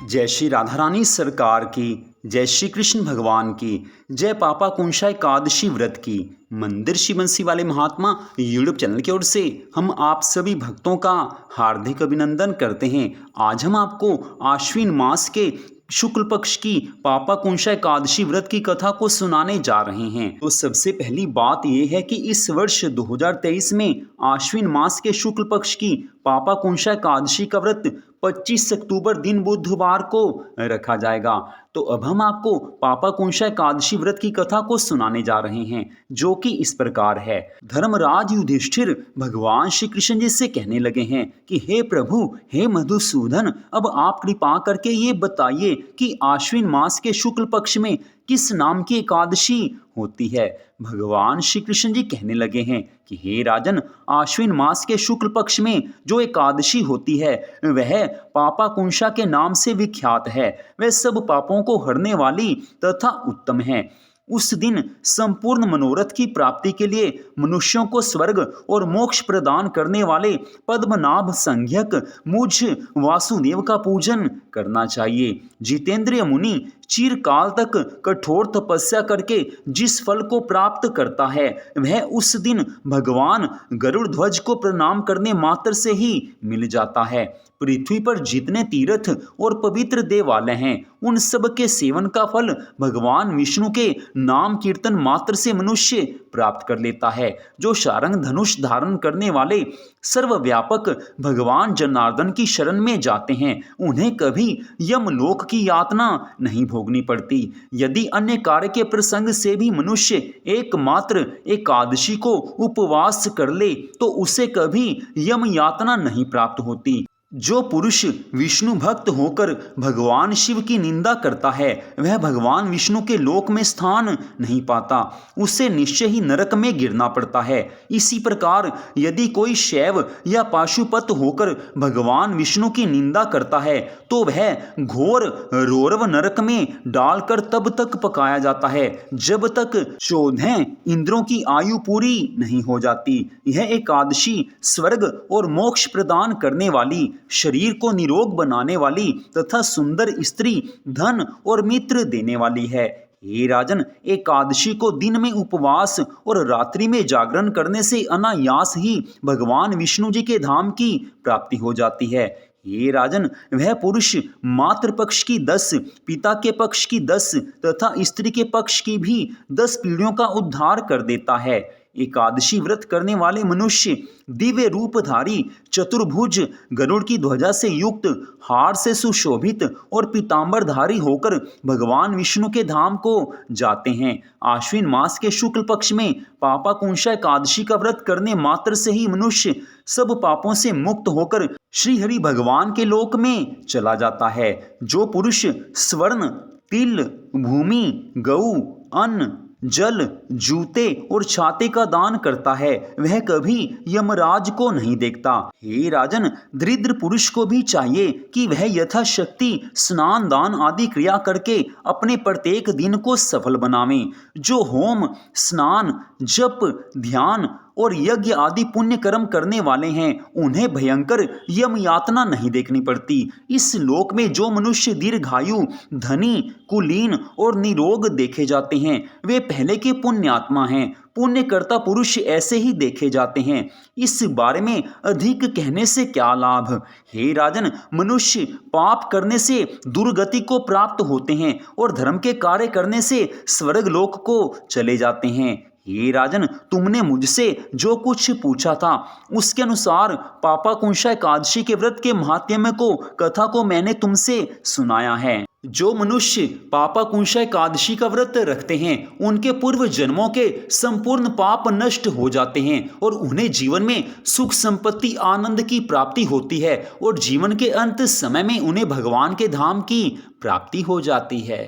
जय श्री राधा रानी सरकार की, जय श्री कृष्ण भगवान की, जय पापा कुंशा एकादशी व्रत की। मंदिर शिव बंसी वाले महात्मा यूट्यूब चैनल की ओर से हम आप सभी भक्तों का हार्दिक अभिनंदन करते हैं। आज हम आपको आश्विन मास के शुक्ल पक्ष की पापा कुंशा एकादशी व्रत की कथा को सुनाने जा रहे हैं। तो सबसे पहली बात यह है कि इस वर्ष 2023 में आश्विन मास के शुक्ल पक्ष की पापा कुंशा एकादशी का व्रत 25 अक्टूबर दिन बुधवार को रखा जाएगा। तो अब हम आपको पापा कुंशा एकादशी व्रत की कथा को सुनाने जा रहे हैं, जो कि इस प्रकार है। धर्मराज युधिष्ठिर भगवान श्री कृष्ण जी से कहने लगे हैं कि हे प्रभु, हे मधुसूदन, अब आप कृपा करके ये बताइए कि आश्विन मास के शुक्ल पक्ष में किस नाम की एकादशी होती है। भगवान श्री कृष्ण जी कहने लगे हैं कि हे राजन, आश्विन मास के शुक्ल पक्ष में जो एकादशी होती है वह पापा कुंशा के नाम से विख्यात है। वह सब पापों को हरने वाली तथा उत्तम है। उस दिन संपूर्ण मनोरथ की प्राप्ति के लिए मनुष्यों को स्वर्ग और मोक्ष प्रदान करने वाले पद्मनाभ संज्ञक मुझ वासुदेव का पूजन करना चाहिए। जितेंद्रिय मुनि चिरकाल तक कठोर तपस्या करके जिस फल को प्राप्त करता है वह उस दिन भगवान गरुड़ ध्वज को प्रणाम करने मात्र से ही मिल जाता है। पृथ्वी पर जितने तीर्थ और पवित्र देवालय हैं उन सब के सेवन का फल भगवान विष्णु के नाम कीर्तन मात्र से मनुष्य प्राप्त कर लेता है। जो शारंग धनुष धारण करने वाले सर्वव्यापक भगवान जनार्दन की शरण में जाते हैं उन्हें कभी यमलोक की यातना नहीं भोगनी पड़ती। यदि अन्य कार्य के प्रसंग से भी मनुष्य एकमात्र एकादशी को उपवास कर ले तो उसे कभी यम यातना नहीं प्राप्त होती। जो पुरुष विष्णु भक्त होकर भगवान शिव की निंदा करता है वह भगवान विष्णु के लोक में स्थान नहीं पाता, उसे निश्चय ही नरक में गिरना पड़ता है। इसी प्रकार यदि कोई शैव या पाशुपत होकर भगवान विष्णु की निंदा करता है तो वह घोर रौरव नरक में डालकर तब तक पकाया जाता है जब तक 14 इंद्रों की आयु पूरी नहीं हो जाती। यह एकादशी स्वर्ग और मोक्ष प्रदान करने वाली, शरीर को निरोग बनाने वाली तथा सुंदर स्त्री, धन और मित्र देने वाली है। हे राजन, एकादशी को दिन में उपवास और रात्रि में जागरण करने से अनायास ही भगवान विष्णु जी के धाम की प्राप्ति हो जाती है। हे राजन, वह पुरुष मातृ पक्ष की 10, पिता के पक्ष की 10 तथा स्त्री के पक्ष की भी 10 पीढ़ियों का उद्धार कर देता है। एकादशी व्रत करने वाले मनुष्य दिव्य रूपधारी, चतुर्भुज, गरुड़ की ध्वजा से युक्त, हार से सुशोभित और पीतांबरधारी होकर भगवान विष्णु के धाम को जाते हैं। आश्विन मास के शुक्ल पक्ष में पापा कुंशा एकादशी का व्रत करने मात्र से ही मनुष्य सब पापों से मुक्त होकर श्री हरि भगवान के लोक में चला जाता है। जो पुरुष स्वर्ण, तिल, भूमि, गऊ, अन्न, जल, जूते और छाते का दान करता है वह कभी यमराज को नहीं देखता। हे राजन, दरिद्र पुरुष को भी चाहिए कि वह यथाशक्ति स्नान दान आदि क्रिया करके अपने प्रत्येक दिन को सफल बनावे। जो होम, स्नान, जप, ध्यान और यज्ञ आदि पुण्य कर्म करने वाले हैं उन्हें भयंकर यम यातना नहीं देखनी पड़ती। इस लोक में जो मनुष्य दीर्घायु, धनी, कुलीन और निरोग देखे जाते हैं वे पहले के पुण्यात्मा हैं। पुण्यकर्ता पुरुष ऐसे ही देखे जाते हैं। इस बारे में अधिक कहने से क्या लाभ। हे राजन, मनुष्य पाप करने से दुर्गति को प्राप्त होते हैं और धर्म के कार्य करने से स्वर्गलोक को चले जाते हैं। हे राजन, तुमने मुझसे जो कुछ पूछा था उसके अनुसार पापा कुंशा एकादशी के व्रत के महात्म्य को कथा को मैंने तुमसे सुनाया है। जो मनुष्य पापा कुंशा एकादशी का व्रत रखते हैं उनके पूर्व जन्मों के संपूर्ण पाप नष्ट हो जाते हैं और उन्हें जीवन में सुख संपत्ति आनंद की प्राप्ति होती है और जीवन के अंत समय में उन्हें भगवान के धाम की प्राप्ति हो जाती है।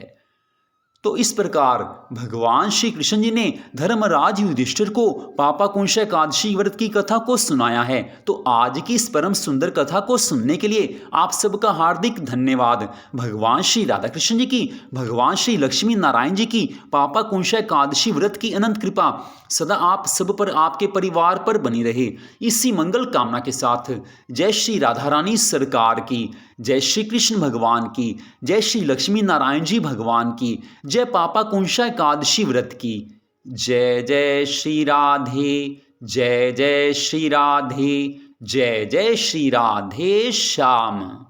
तो इस प्रकार भगवान श्री कृष्ण जी ने धर्मराज युधिष्ठिर को पापा कुंशा एकादशी व्रत की कथा को सुनाया है। तो आज की इस परम सुंदर कथा को सुनने के लिए आप सबका हार्दिक धन्यवाद। भगवान श्री राधा कृष्ण जी की, भगवान श्री लक्ष्मी नारायण जी की पापा कुंशा एकादशी व्रत की अनंत कृपा सदा आप सब पर, आपके परिवार पर बनी रहे। इसी मंगल कामना के साथ जय श्री राधा रानी सरकार की, जय श्री कृष्ण भगवान की, जय श्री लक्ष्मी नारायण जी भगवान की, जय पापा कुंशा एकादशी व्रत की। जय जय श्री राधे, जय जय श्री राधे, जय जय श्री राधे श्याम।